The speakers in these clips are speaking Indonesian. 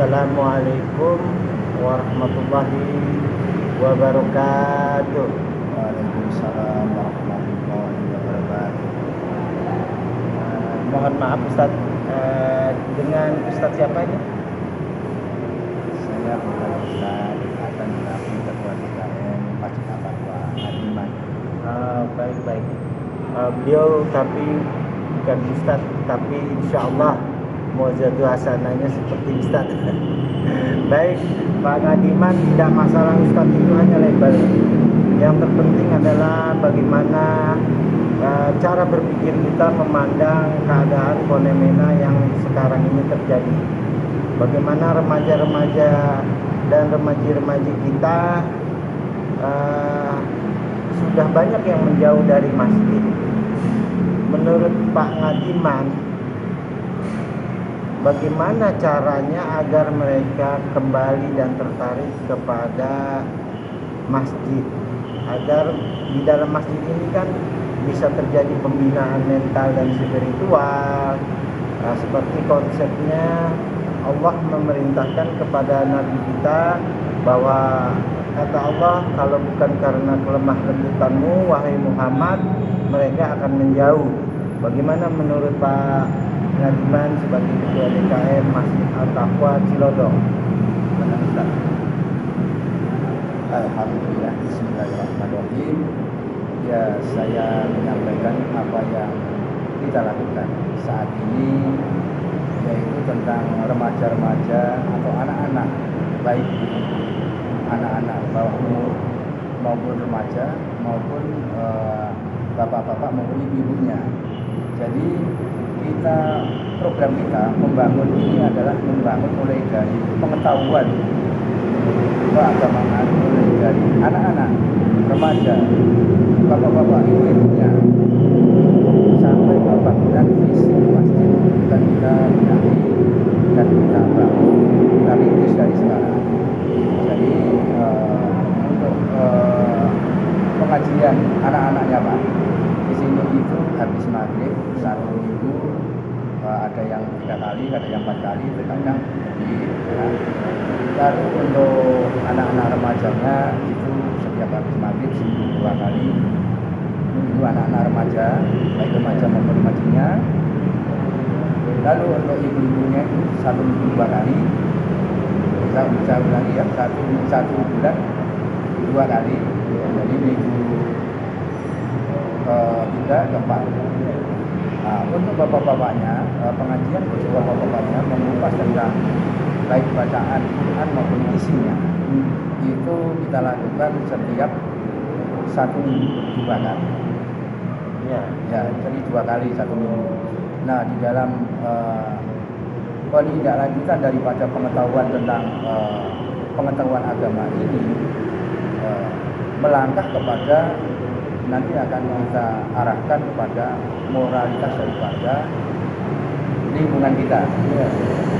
Assalamualaikum warahmatullahi wabarakatuh. Waalaikumsalam warahmatullahi wabarakatuh. Mohon maaf Ustaz, dengan Ustaz siapa ini? Saya bukan Ustaz, akan tetapi Ketua DKM Masjid Al-Taqwa Adiman. Baik. Beliau tapi bukan Ustaz, tapi insya Allah muazzatu hasanahnya seperti Ustaz. Baik, Pak Ngadiman, tidak masalah Ustaz itu hanya label. Yang terpenting adalah bagaimana cara berpikir kita memandang keadaan fenomena yang sekarang ini terjadi. Bagaimana remaja-remaja dan remaji-remaji kita sudah banyak yang menjauh dari masjid. Menurut Pak Ngadiman, bagaimana caranya agar mereka kembali dan tertarik kepada masjid, agar di dalam masjid ini kan bisa terjadi pembinaan mental dan spiritual. Seperti konsepnya Allah memerintahkan kepada Nabi kita bahwa kata Allah, kalau bukan karena kelemah lembutanmu wahai Muhammad, mereka akan menjauh. Bagaimana menurut Pak Ngadiman sebagai Ketua DKM Masjid Al-Taqwa Cilodong? Alhamdulillah, bismillahirrahmanirrahim. Ya, saya menyampaikan apa yang kita lakukan saat ini, yaitu tentang remaja-remaja atau anak-anak, baik anak-anak bawah umur maupun remaja maupun bapak-bapak maupun ibu-ibunya. Jadi program kita membangun ini adalah membangun mulai dari pengetahuan keagamaan, mulai dari anak-anak, remaja, bapak-bapak, ibu-ibunya, sampai ke bangunan fisik masjid kita benahi dan kita bangun, kita rintis dari sekarang. Jadi untuk pengajian anak-anaknya Pak, di sini itu habis maghrib 1 minggu ada yang 3 kali, ada yang 4 kali, terkadang lebih. Lalu untuk anak-anak remajanya itu setiap habis maghrib seminggu 2 kali. Itu anak-anak remaja, baik remaja maupun remajinya. Lalu untuk ibu-ibunya itu 1 minggu 2 kali. Saya ulangi ya, satu bulan 2 kali. Jadi minggu ke-3, ke-4. Untuk bapak-bapaknya, pengajian untuk bapak-bapaknya mengupas tentang baik bacaan Quran maupun isinya. Itu kita lakukan setiap 1 minggu 2 kali. Ya, jadi 2 kali 1 minggu. Nah, di dalam penindaklanjutan daripada pengetahuan tentang pengetahuan agama ini, melangkah kepada nanti akan kita arahkan kepada moralitas daripada lingkungan kita.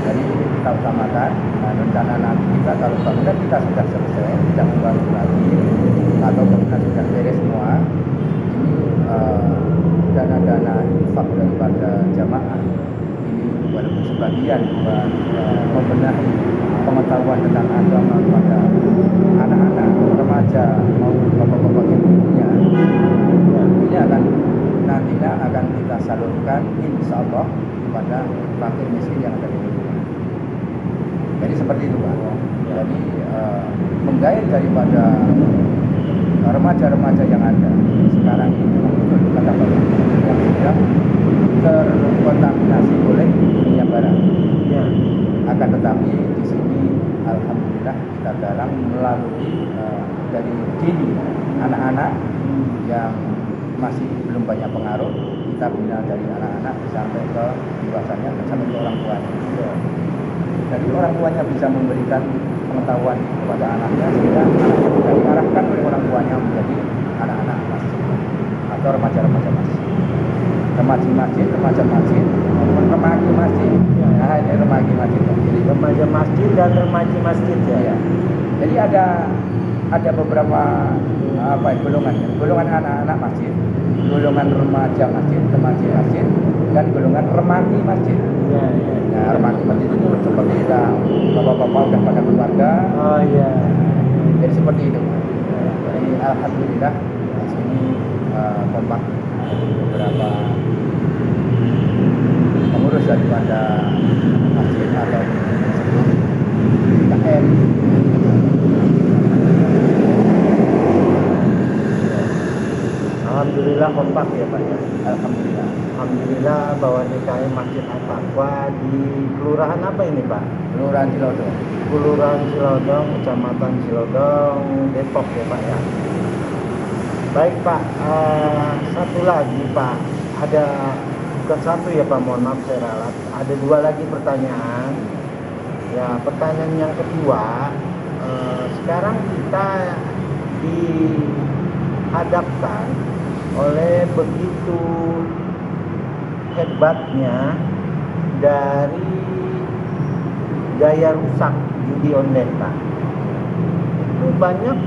Jadi kita utamakan rencana nanti kita kalau bangunan kita sudah selesai, tidak membangun lagi, atau bangunan sudah beres semua, ini dana-dana infak daripada jamaah ini walaupun sebagian buat membenahi pengetahuan tentang agama kepada anak-anak, remaja maupun bapak-bapak ibu-ibunya, ini nantinya akan kita salurkan insya Allah kepada fakir miskin yang ada di lingkungan. Jadi seperti itu Pak. Jadi menggait daripada remaja-remaja yang ada sekarang ini betul kata Bapak yang sudah terkontaminasi oleh dunia barat. Akan tetapi di sini alhamdulillah kita dalam melalui dari dini anak-anak yang masih belum banyak pengaruh, kita bina dari anak-anak sampai ke dewasanya, sampai ke orang tuanya. Jadi orang tuanya bisa memberikan pengetahuan kepada anaknya, sehingga anaknya bisa diarahkan oleh orang tuanya menjadi anak-anak masjid atau remaja-remaja masjid. Remaja masjid, maupun remaja masjid. Nah, ini remaja masjid. Jadi Remaja masjid dan remaji masjid ya. Jadi ada beberapa golongan anak-anak masjid, golongan remaja masjid, dan golongan remati masjid. Nah, remati masjid itu seperti kita bapak-bapak udah pada keluarga. Oh iya. Jadi seperti itu. Jadi alhamdulillah di sini kompak beberapa pengurus daripada masjid atau KM. Alhamdulillah kompak ya Pak ya. Alhamdulillah. Alhamdulillah bahwa DKM Masjid At-Taqwa di kelurahan apa ini Pak? Kelurahan Cilodong. Kelurahan Cilodong, Kecamatan Cilodong, Depok ya Pak ya. Baik Pak, satu lagi Pak, ada bukan satu ya Pak, mohon maaf saya ralat. Ada dua lagi pertanyaan. Ya pertanyaan yang kedua, sekarang kita dihadapkan oleh begitu hebatnya dari gaya rusak judi online Pak. Itu banyak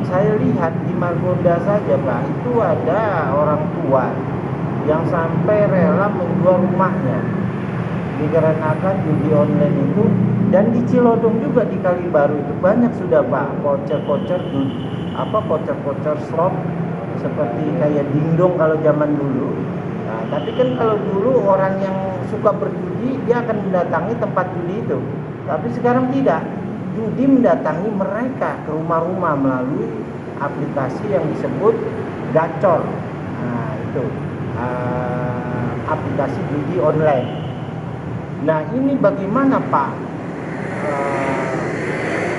saya lihat di Margonda saja Pak, itu ada orang tua yang sampai rela menjual rumahnya dikarenakan judi online itu. Dan di Cilodong juga di Kalibaru itu banyak sudah Pak voucher-voucher voucher slot seperti kayak dingdong kalau zaman dulu. Nah, tapi kan kalau dulu orang yang suka berjudi dia akan mendatangi tempat judi itu. Tapi sekarang tidak. Judi mendatangi mereka ke rumah-rumah melalui aplikasi yang disebut gacor. Nah, itu aplikasi judi online. Nah, ini bagaimana Pak?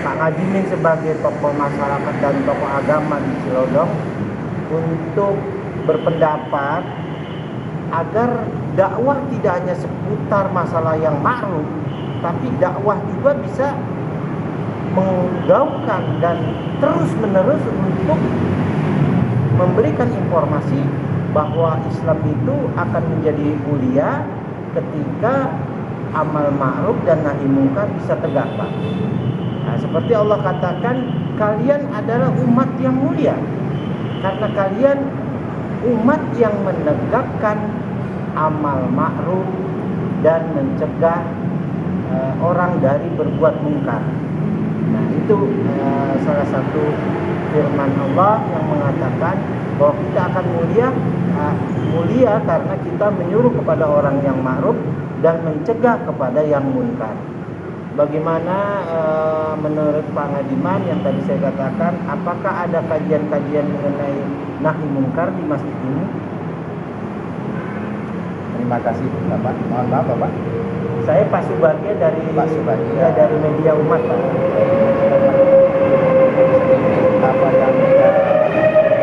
Pak Ngadimin sebagai tokoh masyarakat dan tokoh agama di Cilodong untuk berpendapat agar dakwah tidak hanya seputar masalah yang ma'ruf, tapi dakwah juga bisa menggaungkan dan terus-menerus untuk memberikan informasi bahwa Islam itu akan menjadi mulia ketika amal ma'ruf dan nahi mungkar bisa tegak Pak. Nah, seperti Allah katakan, kalian adalah umat yang mulia karena kalian umat yang menegakkan amal ma'ruf dan mencegah orang dari berbuat mungkar. Nah, itu salah satu firman Allah yang mengatakan bahwa kita akan mulia karena kita menyuruh kepada orang yang ma'ruf dan mencegah kepada yang munkar. Bagaimana menurut Pak Ngadiman yang tadi saya katakan, apakah ada kajian-kajian mengenai nahi mungkar di masjid ini? Terima kasih Bapak. Mohon maaf Bapak. Saya Pak Subagia dari Pak Subagia. Ya, dari Media Umat Pak. Apa yang kita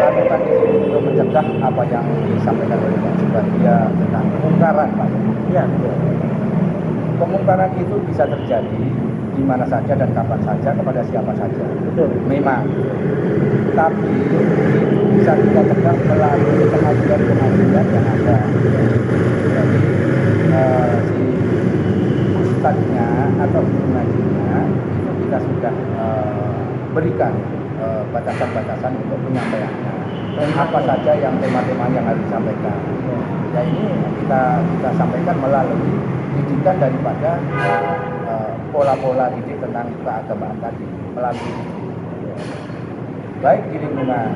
lakukan di sini untuk mencegah apa yang disampaikan oleh Pak Subagia tentang kemungkaran Pak. Ya, betul. Kemungkaran itu bisa terjadi di mana saja dan kapan saja kepada siapa saja. Betul. Memang. Tapi itu bisa kita cegah melalui pengajian-pengajian yang ada. Jadi si ustadznya atau guru ngajinya itu kita sudah berikan batasan-batasan untuk penyampaiannya. Dan apa saja yang tema-tema yang harus disampaikan. Ya ini kita sampaikan melalui didikan daripada pola-pola didik tentang keagamaan tadi melalui baik di lingkungan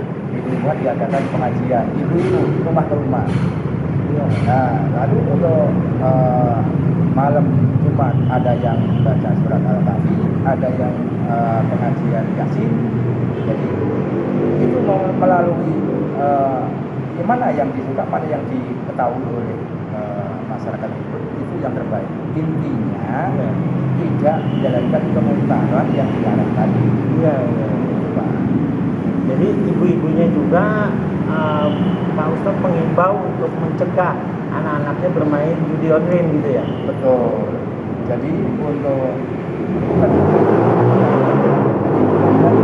diadakan pengajian ibu-ibu rumah ke rumah. Nah, lalu untuk malam Jumat ada yang baca surat Al-Kahfi, ada yang pengajian Yasin. Jadi itu melalui mana yang disuka, mana yang diketahui oleh masyarakat itu yang terbaik. Intinya tidak menjalankan kemungkaran yang dilarang tadi. Iya. Jadi ibu-ibunya juga Pak Ustadz mengimbau untuk mencegah anak-anaknya bermain judi online gitu ya. Betul. Jadi untuk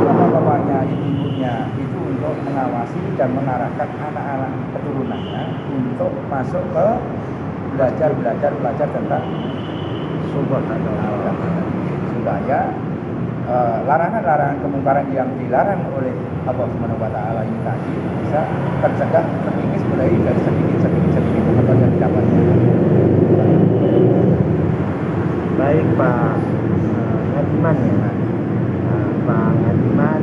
bapak-bapaknya, ibu-ibunya itu untuk mengawasi dan mengarahkan anak-anak keturunannya untuk masuk ke belajar tentang subhanallah, supaya larangan-larangan kemungkaran yang dilarang oleh Allah Subhanahu wa taala ini tadi bisa tercegah terkikis mulai dari sedikit pengetahuan yang didapatnya. Baik Pak Adiman ya. Pak Adiman,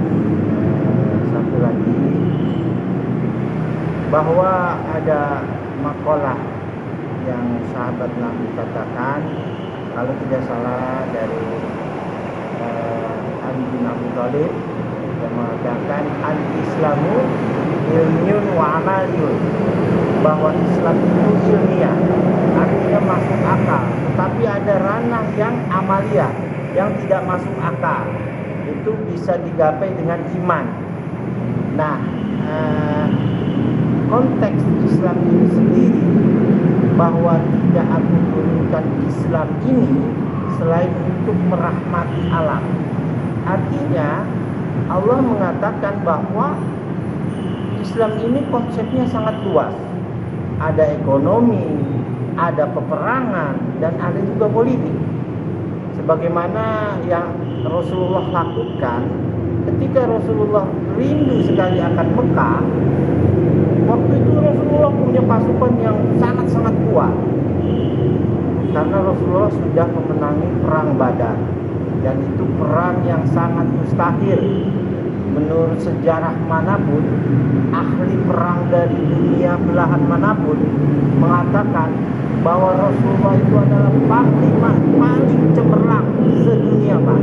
satu lagi bahwa ada makalah yang sahabat Nabi katakan, kalau tidak salah dari Ali bin Abi Thalib, yang mengatakan al-Islamu ilmiun wa amaliyun, bahwa Islam itu ilmiah, artinya masuk akal, tetapi ada ranah yang amalia, yang tidak masuk akal, itu bisa digapai dengan iman. Nah, konteks Islam ini sendiri, bahwa tidak aku turunkan Islam ini selain untuk merahmati alam. Artinya Allah mengatakan bahwa Islam ini konsepnya sangat luas. Ada ekonomi, ada peperangan, dan ada juga politik. Sebagaimana yang Rasulullah lakukan ketika Rasulullah rindu sekali akan Mekah. Waktu itu Rasulullah punya pasukan yang sangat-sangat kuat, karena Rasulullah sudah memenangi perang Badar, dan itu perang yang sangat mustahil. Menurut sejarah manapun, ahli perang dari dunia belahan manapun mengatakan bahwa Rasulullah itu adalah panglima paling cemerlang sedunia, Pak,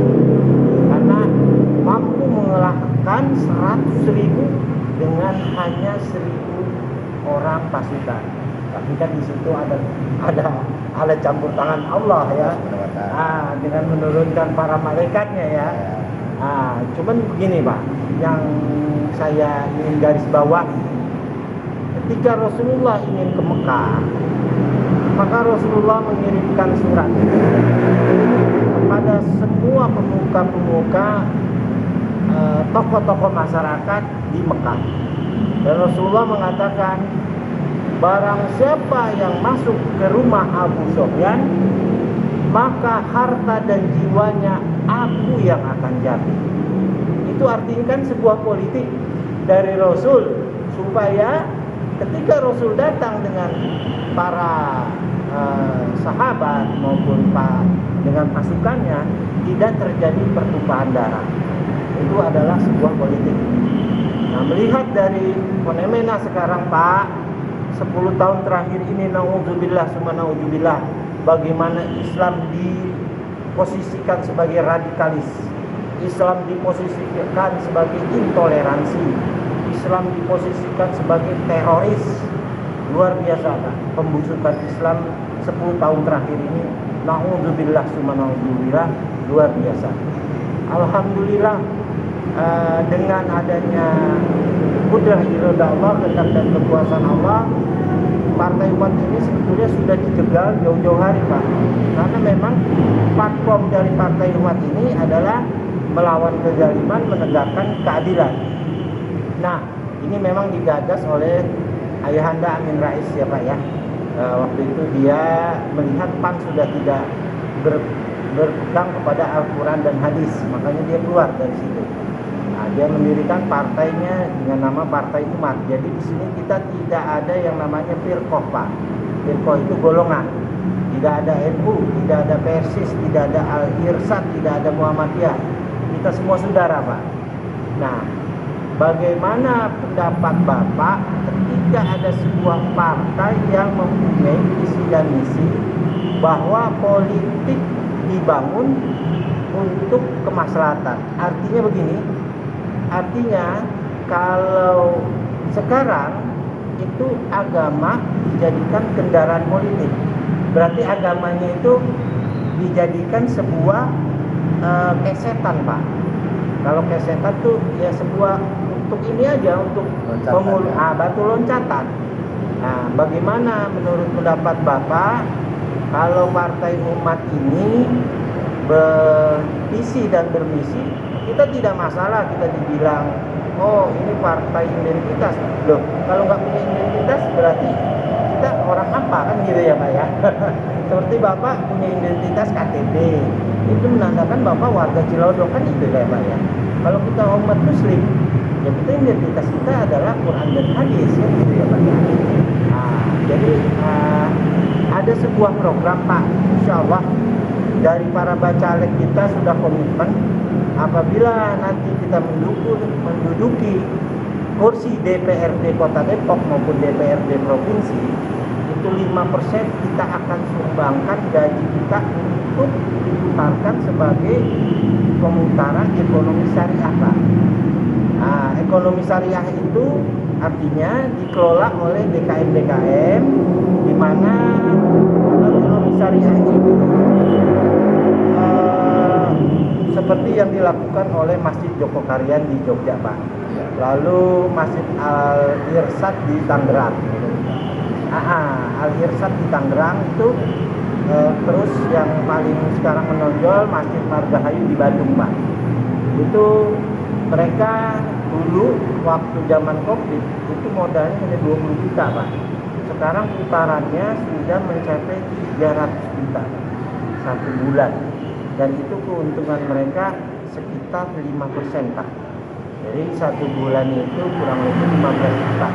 karena mampu mengalahkan 100.000 dengan hanya 1.000 orang pasukan. Tapi kan di situ ada campur tangan Allah ya, dengan menurunkan para malaikatnya ya. Cuman begini Pak, yang saya ingin garis bawahi, ketika Rasulullah ingin ke Mekah, maka Rasulullah mengirimkan surat kepada semua pemuka-pemuka, tokoh-tokoh masyarakat di Mekah. Dan Rasulullah mengatakan, barang siapa yang masuk ke rumah Abu Sufyan, maka harta dan jiwanya aku yang akan jamin. Itu artinya kan sebuah politik dari Rasul, supaya ketika Rasul datang dengan para sahabat maupun dengan pasukannya, tidak terjadi pertumpahan darah. Itu adalah sebuah politik. Nah, melihat dari fenomena sekarang Pak, 10 tahun terakhir ini, na'udzubillah summa na'udzubillah, bagaimana Islam diposisikan sebagai radikalis, Islam diposisikan sebagai intoleransi, Islam diposisikan sebagai teroris. Luar biasa Pak, pembusukan Islam 10 tahun terakhir ini, na'udzubillah summa na'udzubillah, luar biasa. Alhamdulillah, dengan adanya kudrah iradah Allah, kehendak dan kekuasaan Allah, partai umat ini sebetulnya sudah dijegal jauh-jauh hari Pak. Karena memang platform dari partai umat ini adalah melawan kezaliman, menegakkan keadilan. Nah, ini memang digagas oleh Ayahanda Amin Rais ya Pak ya. Waktu itu dia melihat PAN sudah tidak berpegang kepada Al-Quran dan hadis, makanya dia keluar dari situ. Nah, dia mendirikan partainya dengan nama Partai Umat. Jadi di sini kita tidak ada yang namanya firqah Pak. Firqah itu golongan. Tidak ada NU, tidak ada Persis, tidak ada Al-Irsad, tidak ada Muhammadiyah. Kita semua saudara Pak. Nah, bagaimana pendapat Bapak ketika ada sebuah partai yang mempunyai visi dan misi bahwa politik dibangun untuk kemaslahatan? Artinya begini, artinya kalau sekarang itu agama dijadikan kendaraan politik, berarti agamanya itu dijadikan sebuah kesetan Pak. Kalau kesetan tuh ya sebuah untuk ini aja, untuk batu loncatan. Nah, bagaimana menurut pendapat Bapak kalau partai umat ini bervisi dan bermisi? Kita tidak masalah kita dibilang, oh ini partai identitas. Loh, kalau nggak punya identitas berarti kita orang apa kan gitu ya Pak ya. Seperti Bapak punya identitas KTP, itu menandakan Bapak warga Cilodong kan itu ya Pak ya. Kalau kita umat muslim, ya kita identitas kita adalah Quran dan hadis ya gitu ya Pak ya. Nah, jadi ada sebuah program Pak, insya Allah dari para bacalek kita sudah komitmen apabila nanti kita menduduki kursi DPRD Kota Depok maupun DPRD Provinsi, itu 5% kita akan sumbangkan gaji kita untuk diputarkan sebagai pemutaran ekonomi syariah, Pak. Nah, ekonomi syariah itu artinya dikelola oleh DKM-DKM, di mana ekonomi syariah ini seperti yang dilakukan oleh Masjid Joko Karyan di Jogja, Pak. Lalu Masjid Al-Irsyad di Tangerang. Al-Irsyad di Tangerang itu, terus yang paling sekarang menonjol Masjid Margahayu di Bandung, Pak. Itu mereka dulu waktu zaman Covid itu modalnya hanya 20 juta, Pak. Sekarang putarannya sudah mencapai 300 juta satu bulan. Dan itu keuntungan mereka sekitar 5%, Pak. Jadi satu bulan itu kurang lebih 15 juta.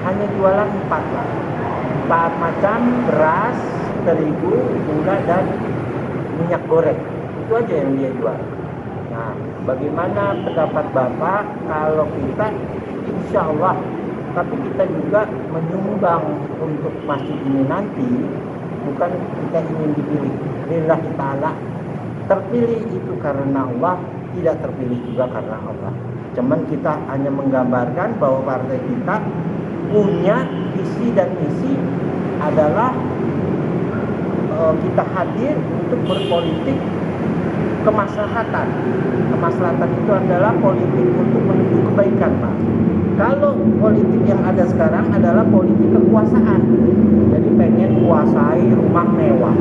Hanya jualan 4, Pak. 4 macam beras, terigu, gula, dan minyak goreng. Itu aja yang dia jual. Nah, bagaimana pendapat Bapak kalau kita insya Allah, tapi kita juga menyumbang untuk masjid ini nanti, bukan kita ingin dipilih. Lillahi ta'ala, terpilih itu karena Allah, tidak terpilih juga karena Allah. Cuman kita hanya menggambarkan bahwa partai kita punya visi dan misi adalah kita hadir untuk berpolitik kemaslahatan. Kemaslahatan itu adalah politik untuk menuju kebaikan, Pak. Kalau politik yang ada sekarang adalah politik kekuasaan. Jadi pengen kuasai rumah mewah,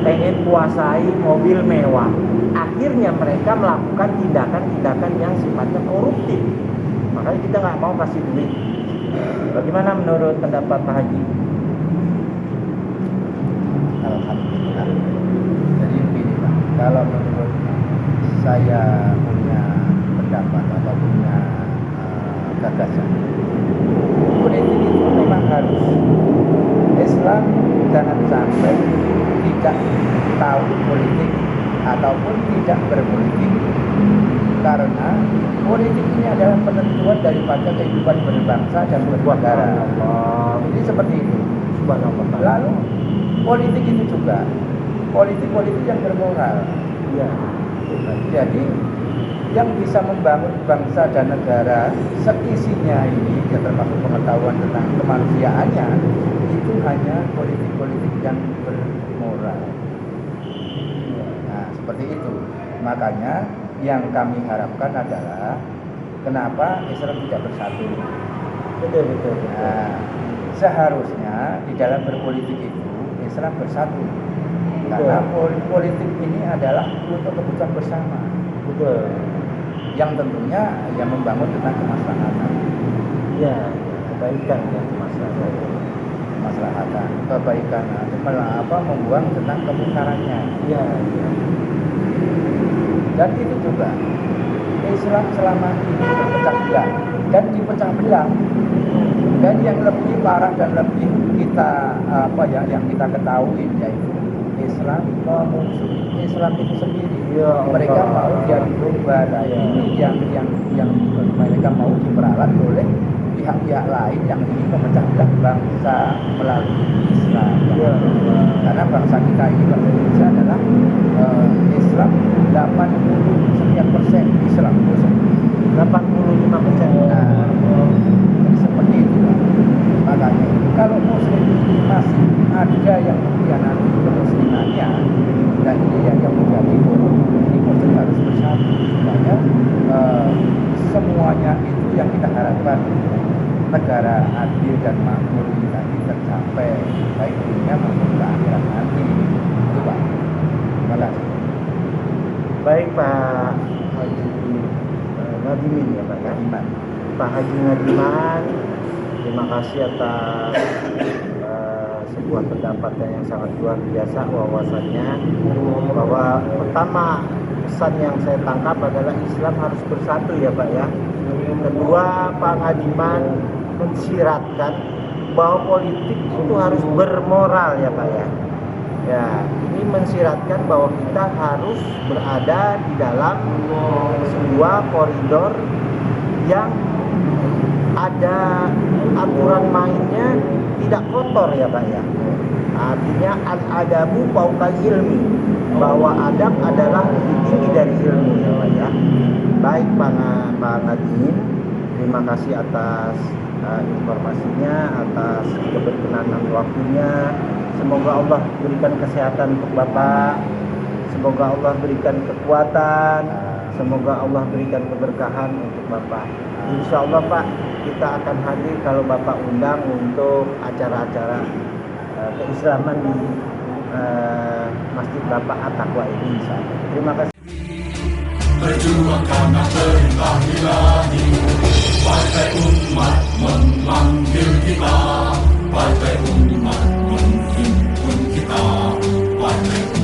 pengen kuasai mobil mewah. Akhirnya mereka melakukan tindakan-tindakan yang sifatnya koruptif. Makanya kita nggak mau kasih duit. Bagaimana menurut pendapat Pak Haji? Alhamdulillah. Jadi begini, Pak. Kalau menurut saya punya pendapat atau punya gagasan, politik itu memang harus. Islam jangan sampai tidak tahu politik ataupun tidak berpolitik, karena politik ini adalah penentuan daripada kehidupan berbangsa dan bernegara. Jadi seperti itu. Lalu politik itu juga politik yang bermoral. Ya. Jadi yang bisa membangun bangsa dan negara seisinya ini, ya termasuk pengetahuan tentang kemanusiaannya, itu hanya politik-politik yang bermoral. Nah, seperti itu. Makanya yang kami harapkan adalah kenapa Islam tidak bersatu. Betul. Nah, seharusnya di dalam berpolitik itu Islam bersatu. Karena politik ini adalah untuk kebutuhan bersama. Betul. Yang tentunya yang membangun tentang kemaslahatan. Ya, kebaikan ya masalah. Kemaslahatan, kebaikan, membuang tentang kemungkarannya. Ya. Dan itu juga Islam selama ini berpecah belah dan dipecah belah. Dan yang lebih parah dan lebih kita yang kita ketahui yaitu Islam memusuhi Islam itu sendiri. Ya, mereka mau jadi domba. Ini yang mereka mau diperalat oleh pihak-pihak lain yang ingin memecah belah bangsa melalui Islam. Ya. Karena bangsa kita ini, bangsa Indonesia adalah Islam 89% Islam 85%. Nah, jadi seperti itu. Makanya kalau Muslim ini masih ada yang mengkhianati kemuslimannya, dan ini yang menjadi ini Muslim harus bersatu supaya semuanya itu yang kita harapkan, negara adil dan makmur ini tadi tercapai baik dunia maupun ke akhirat nanti. Itu Pak. Terima kasih. Baik Pak Haji Nadimin ya Pak ya. Pak Haji Nadiman, terima kasih atas sebuah pendapatnya yang sangat luar biasa wawasannya, bahwa pertama pesan yang saya tangkap adalah Islam harus bersatu ya Pak ya. Kedua, Pak Nadiman mensyiratkan bahwa politik itu harus bermoral ya Pak ya. Ya, ini mensiratkan bahwa kita harus berada di dalam sebuah koridor yang ada aturan mainnya, tidak kotor ya Pak ya. Artinya al-adabu fauqal ilmi, bahwa adab adalah lebih tinggi dari ilmu ya Pak ya. Baik Pak Nadiem, terima kasih atas informasinya, atas keberkenanan waktunya. Semoga Allah berikan kesehatan untuk Bapak, semoga Allah berikan kekuatan, semoga Allah berikan keberkahan untuk Bapak. Insya Allah Pak, kita akan hadir kalau Bapak undang untuk acara-acara keislaman di Masjid Bapak At-Taqwa ini. Insya Allah. Terima kasih. Berjuang karena perintah ilahi, partai umat memanggil kita, partai umat menghimpun kita, partai umat